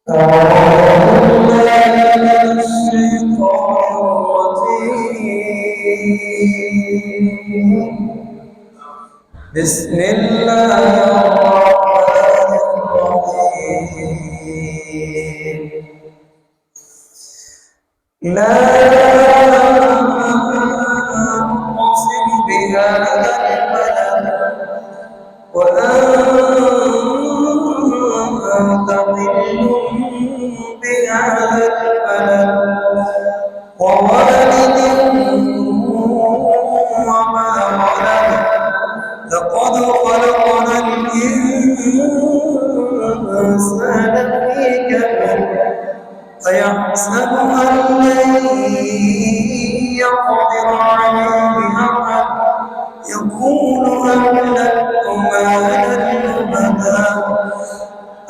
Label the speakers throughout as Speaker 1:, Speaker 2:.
Speaker 1: بسم الله الرحمن الرحيم لا أقسم بهذا البلد وأنت حل بهذا البلد ووالد وما ولد لقد خلقنا الإنسان في كبد أيحسب أن لن يقدر عليه أحد يقول أهلكت مالا لبدا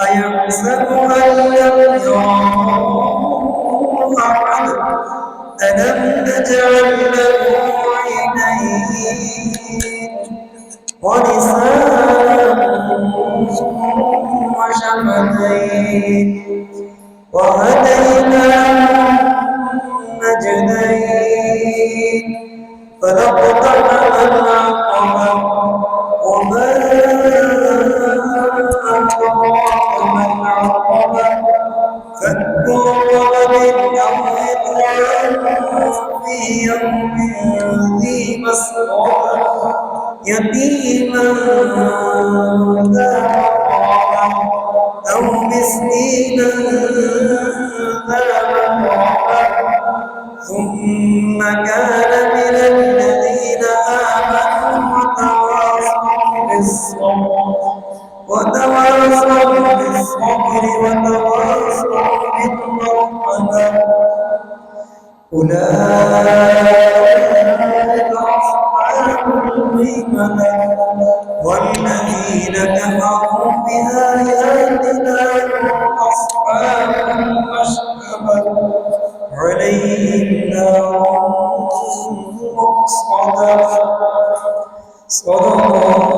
Speaker 1: أيحسب أن لم يره أحد ألم نجعل له عينين ولسانا وشفتين وهديناه النجدين فلاقتحم العقبة وما أدراك ما العقبة فك رقبة أو إطعام في يوم ذي مسغبة يتيما ذا مقربة أو مسكينا ذا متربة ثم كان من الذين آمنوا وتواصوا بالصبر وتواصوا بالرحمة أولئك أصحاب الميمنة والذين كفروا بآياتنا هم أصحاب المشأمة عليهم نار مؤصدة صدق